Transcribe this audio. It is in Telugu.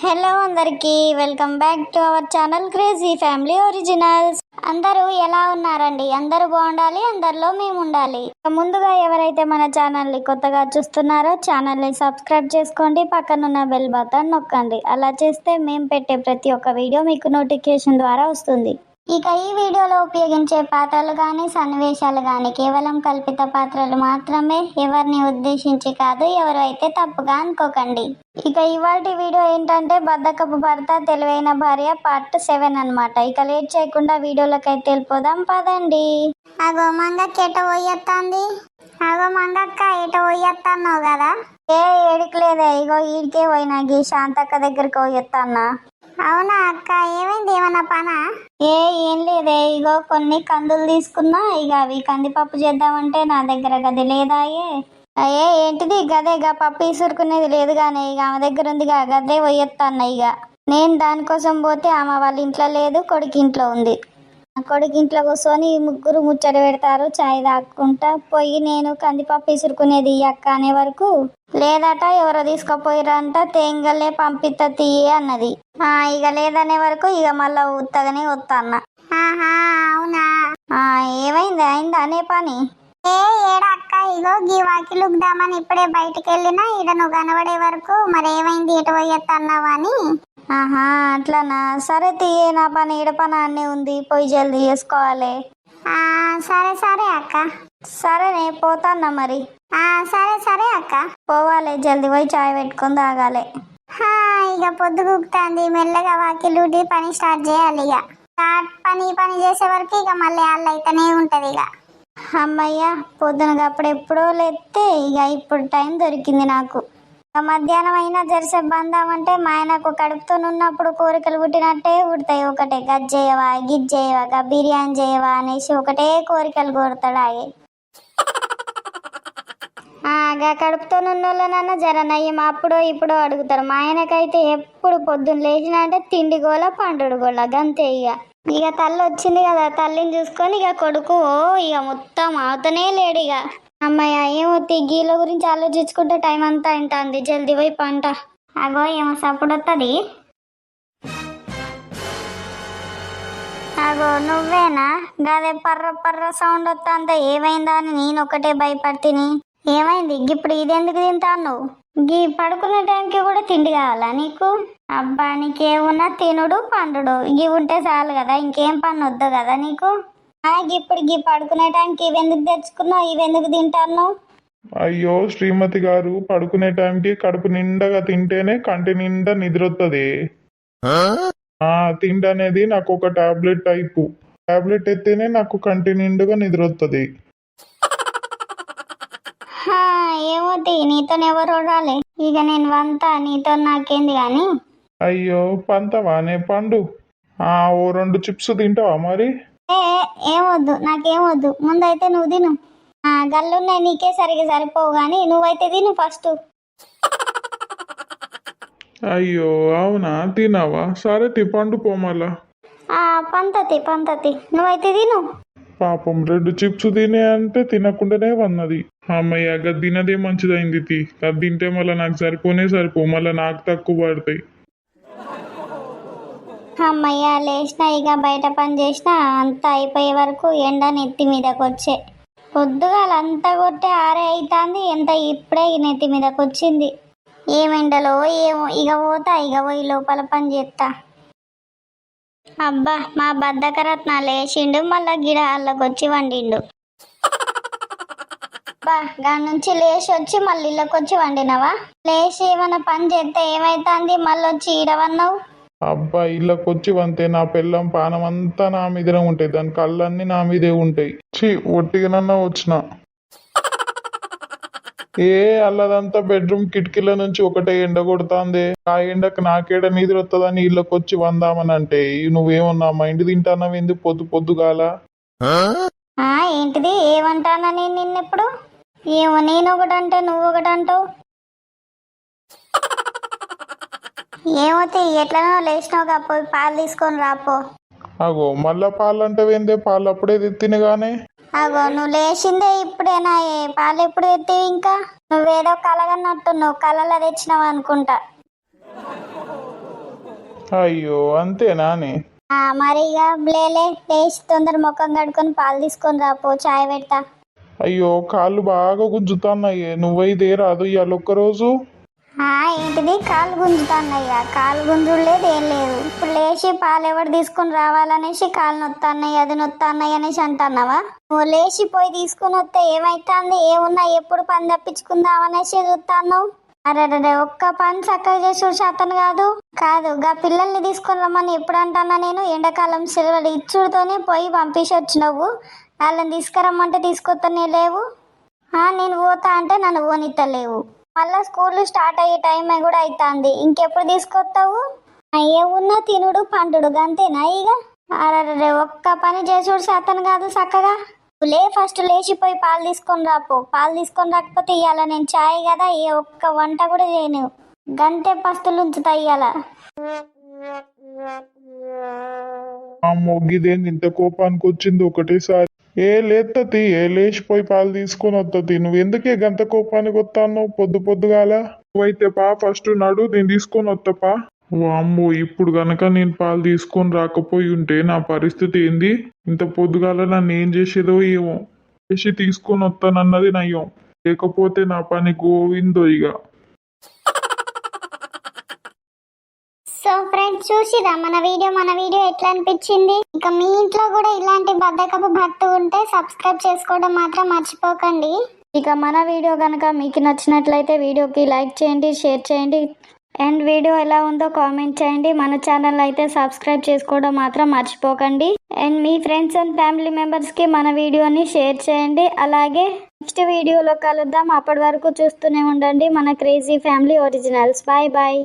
హలో అందరికీ welcome back to our channel crazy family originals. అందరూ ఎలా ఉన్నారండి? అందరూ బాగుండాలి, అందరిలో మేము ఉండాలి. ముందుగా ఎవరైతే మన ఛానల్ని కొత్తగా చూస్తున్నారో ఛానల్ని సబ్స్క్రైబ్ చేసుకోండి, పక్కనున్న బెల్ బటన్ నొక్కండి. అలా చేస్తే మేము పెట్టే ప్రతి ఒక్క వీడియో మీకు నోటిఫికేషన్ ద్వారా వస్తుంది. ఇక ఈ వీడియోలో ఉపయోగించే పాత్రలు కానీ సన్నివేశాలు కానీ కేవలం కల్పిత పాత్రలు మాత్రమే, ఎవరిని ఉద్దేశించి కాదు. ఎవరు అయితే తప్పుగా అనుకోకండి. ఇక ఇవాటి వీడియో ఏంటంటే బద్దకపు భర్త తెలివైన భార్య పార్ట్ 7 అన్నమాట. ఇక లేట్ చేయకుండా వీడియోలోకి అయితే వెళ్ళిపోదాం పదండి. అగో మంగక్క ఎట పోయేస్తాంది? అగో మంగక్క ఎట పోయేస్తున్నావు కదా? ఏడికలేదే, ఇగో ఈడికే పోయినా గీ శాంతక్క దగ్గరికి పోయేస్తాన్నా. అవునా అక్క, ఏమైంది? ఏమన్నా పనా? ఏం లేదే, ఇగో కొన్ని కందులు తీసుకున్నా, ఇక అవి కందిపప్పు చేద్దామంటే నా దగ్గర గది లేదాయే. ఏంటిది గదే? పప్పు ఇసురుకునేది లేదు కానీ ఇక ఆమె దగ్గర ఉంది గదే పోయేస్తాను. ఇక నేను దానికోసం పోతే ఆమె వాళ్ళ ఇంట్లో లేదు, కొడుకు ఇంట్లో ఉంది. కొడుకు ఇంట్లో కూర్చొని ముగ్గురు ముచ్చట పెడతారు చాయ్ తాక్కుంటా. పోయి నేను కందిపప్పు ఇసురుకునేది ఈ అక్క అనే వరకు లేదట, ఎవరో తీసుకుపోయిరంట, తేంగలే పంపిస్తా తీయే అన్నది. ఇక లేదనే వరకు ఇక మళ్ళా ఉత్తగానే వస్తాన్న. అవునా? ఏమైంది? అయిందా అనే పని? ఏడక్క, ఇగో గీ వాకిలు ఉగ్దామని ఇప్పుడే బయటికి వెళ్ళినా, ఈడ నువ్వు కనబడే వరకు మరి ఏమైంది ఎటు పోయేస్తున్నావా అని. అట్లనా? సరే తీయే, నా పని ఈడ పని అన్నీ ఉంది, పోయి జల్దీ చేసుకోవాలి. సరే సరే అక్క. సరేనే పోతాన్నా మరి. సరే సరే అక్క. పోవాలి, జల్దీ పోయి చాయ్ పెట్టుకొని తాగాలి. ఇక పొద్దు గుక్తాంది, మెల్లగా వాకిలుడి పని స్టార్ట్ చేయాలి. ఇక పని చేసే వరకు ఇక మళ్ళీ వాళ్ళు అయితేనే ఉంటది. ఇక అమ్మయ్య, పొద్దునగా అప్పుడు ఎప్పుడో లేస్తే ఇక ఇప్పుడు టైం దొరికింది నాకు. మధ్యాహ్నం అయినా జరసేపు బందామంటే మా ఆయనకు కడుపుతో ఉన్నప్పుడు కోరికలు పుట్టినట్టే పుడతాయి. ఒకటే గజ్జేయవా, గిజ్జేయవా, బిర్యానీ చేయవా అనేసి ఒకటే కోరికలు కోరుతాడు. కడుపుతో ఉన్నోళ్ళనన్నా జర నయ్యం అప్పుడో ఇప్పుడో అడుగుతారు. మా ఆయనకైతే ఎప్పుడు పొద్దున్న లేచినంటే తిండి గోల పండుడు గోల గంతే. ఇక తల్లి వచ్చింది కదా, తల్లిని చూసుకొని ఇక కొడుకు ఇక మొత్తం అవుతనే లేడు. ఇక అమ్మాయి ఏమో గీల గురించి ఆలోచించుకుంటే టైం అంతా ఇంటుంది. జల్దీ పోయి పంట. అగో ఏమో సప్పుడు వస్తుంది. అగో నువ్వేనా? గదే పర్ర పర్ర సౌండ్ వస్తా. ఏమైందా అని నేను ఒకటే భయపడితిని. ఏమైంది ఇప్పుడు? ఇదెందుకు తింటాను? గీ పడుకునే టైంకి కూడా తిండి కావాలా నీకు? అబ్బా, నీకేమున్నా తినుడు పండుడు ఇవి ఉంటే చాలు కదా, ఇంకేం పని వద్దు కదా నీకు? ఇప్పుడు గీ పడుకునే టైంకి ఇవెందుకు తెచ్చుకున్నావు? ఇవెందుకు తింటాను? అయ్యో శ్రీమతి గారు, పడుకునే టైంకి కడుపు నిండగా తింటేనే కంటి నిండా నిద్రొస్తుంది. తిండి అనేది నాకు ఒక టాబ్లెట్ టైపు. టాబ్లెట్ ఎత్తేనే నాకు కంటి నిండుగా నిద్రొస్తుంది. ఏమోతి, నీతో ఎవరు రాలే. ఇక నేను వంతా, నీతో నాకేంది గాని. అయ్యో పంతవానే పండు. ఓ 2 చిప్స్ తింటావా మరి? ఏమొద్దు, నాకేమొద్దు. ముందైతే నువ్వు తిను. గల్లున్నాయి నీకే సరిగా సరిపోవు గాని నువ్వైతే తిను ఫస్ట్. అయ్యో అవునా, తినావా? సరే పండు పోమలా. పంతతి నువ్వైతే తిను. పాపం 2 చిప్స్ తినే అంటే తినకుండానే వన్నది. అమ్మయ్య, గది తినదే మంచిదైంది. అది తింటే మళ్ళీ నాకు సరిపో మళ్ళీ నాకు తక్కువ పడతాయి. అమ్మయ్య, లేచిన ఇక బయట పని చేసిన అంతా అయిపోయే వరకు ఎండ నెత్తి మీదకి వచ్చే. పొద్దుగాలంతా కొట్టే ఆరే అవుతుంది, ఎంత ఇప్పుడే నెత్తి మీదకి వచ్చింది. ఏమెండలో ఏమో. ఇక పోయి లోపల పని చేస్తా. అబ్బా, మా బద్దకరత్న లేచిండు, మళ్ళా గిడ అల్లకొచ్చి వండిండు. బా, దాని నుంచి లేచి వచ్చి మళ్ళీ ఇళ్ళకొచ్చి వండినవా? లేచి ఏమైనా పని చేస్తే ఏమైతుంది? మళ్ళీ వచ్చి ఈడవన్నావు. అబ్బా, ఇళ్ళకొచ్చి వంతే నా పిల్లం పానం అంతా నా మీదనే ఉంటాయి, దాని కళ్ళన్నీ నా మీదే ఉంటాయి. ఒట్టిగానన్నా వచ్చిన అల్లదంతా బెడ్రూమ్ కిటికీల నుంచి ఒకటే ఎండ కొడుతుంది. ఆ ఎండకు నాకేడ నిద్ర వస్తుందని ఇళ్ళకొచ్చి వందామని అంటే నువ్వేమన్నా మైండ్ తింటానావు ఎందుకు పొద్దుగాల? ఏంటిది? ఏమంటానా నేను నిన్నెప్పుడు? ఏమో, నేను ఒకటంటే నువ్వు ఒకటంటావు. ఏమోతి, ఎట్లనో లేచినావుగా, పోయి పాలు తీసుకొని రాపో. అగో మళ్ళా పాలు అంటే ఏందే? పాలు అప్పుడే తినగానే. అగో నువ్వు లేచిందే ఇప్పుడేనా? పాలు ఎప్పుడు తెత్తివి? ఇంకా నువ్వేదో కలగన్నట్టు, నువ్వు కళలో తెచ్చినావు అనుకుంటా. అయ్యో అంతేనానే. మరి ఇక లేచి తొందర ముఖం కడుక్కొని పాలు తీసుకొని రాపో, చాయ్ పెడతా. అయ్యో కాళ్ళు బాగా గుంజుతున్నాయే, నువ్వైతే రాదు ఇవాళ ఒక్కరోజు. ఏంటిది కాలు గుంజుతాన్నయ్యా? కాలు గుంజుడు లేదు, ఏం లేదు. ఇప్పుడు లేచి పాలు ఎవరు తీసుకుని రావాలనేసి కాలు నొత్తాన్నయ్య, అది నొత్తాన్నయ్య అనేసి అంటున్నావా? నువ్వు లేచి పోయి తీసుకుని వస్తే ఏమైతుంది? ఏమున్నా ఎప్పుడు పని తప్పించుకుందామనేసి చూస్తాను. అరే ఒక్క పని చక్కగా చేసి శాతం కాదు గా పిల్లల్ని తీసుకొని రమ్మని ఎప్పుడు అంటున్నా నేను? ఎండాకాలం సెలవులు ఇచ్చుడుతోనే పోయి పంపించి వచ్చినావు, వాళ్ళని తీసుకురమ్మంటే తీసుకొస్తానే లేవు. నేను పోతా అంటే నన్ను పోనిత్తలేవు. మళ్ళా స్కూల్ స్టార్ట్ అయ్యే టైం కూడా అవుతుంది, ఇంకెప్పుడు తీసుకొస్తావు? ఏమున్నా తినుడు పండుడు గంతేనా ఇక? అరే ఒక్క పని చేసుడు శాతం కాదు చక్కగా. ఫస్ట్ లేచిపోయి పాలు తీసుకొని రాపో. పాలు తీసుకొని రాకపోతే ఇవాళ నేను చాయ్ కదా, ఏ ఒక్క వంట కూడా చేయను, గంటే పస్తులు ఉంచుతా ఇవాళ. మొగ్గిదేంది ఇంత కోపానికి వచ్చింది ఒకటేసారి? లేత్తతి, లేచిపోయి పాలు తీసుకొని వత్తది. నువ్వు ఎందుకే గంత కోపానికి వస్తాను పొద్దుగాల? నువ్వైతే పా, ఫస్ట్ నడు, నేను తీసుకొని వత్తపా. అమ్మో, ఇప్పుడు గనక నేను పాలు తీసుకొని రాకపోయి ఉంటే నా పరిస్థితి ఏంది? ఇంత పొద్దుగాల నన్ను ఏం చేసేదో ఏమో. చేసి తీసుకొని వస్తానన్నది నయ్యం, లేకపోతే నా పని గోవిందో ఇక. సో ఫ్రెండ్స్, చూసిరా మన వీడియో ఎట్లా అనిపించింది? ఇక మీ ఇంట్లో కూడా ఇలాంటి బద్ధకపు భర్త ఉంటే సబ్స్క్రైబ్ చేసుకోవడం మాత్రం మర్చిపోకండి. ఇక మన వీడియో కనుక మీకు నచ్చినట్లయితే వీడియోకి లైక్ చేయండి, షేర్ చేయండి, అండ్ వీడియో ఎలా ఉందో కామెంట్ చేయండి. మన ఛానల్ అయితే సబ్స్క్రైబ్ చేసుకోవడం మాత్రం మర్చిపోకండి. And me friends and family మెంబర్స్కి మన వీడియోని షేర్ చేయండి. అలాగే నెక్స్ట్ వీడియోలో కలుద్దాం. అప్పటి వరకు చూస్తూనే ఉండండి మన crazy family originals. Bye bye.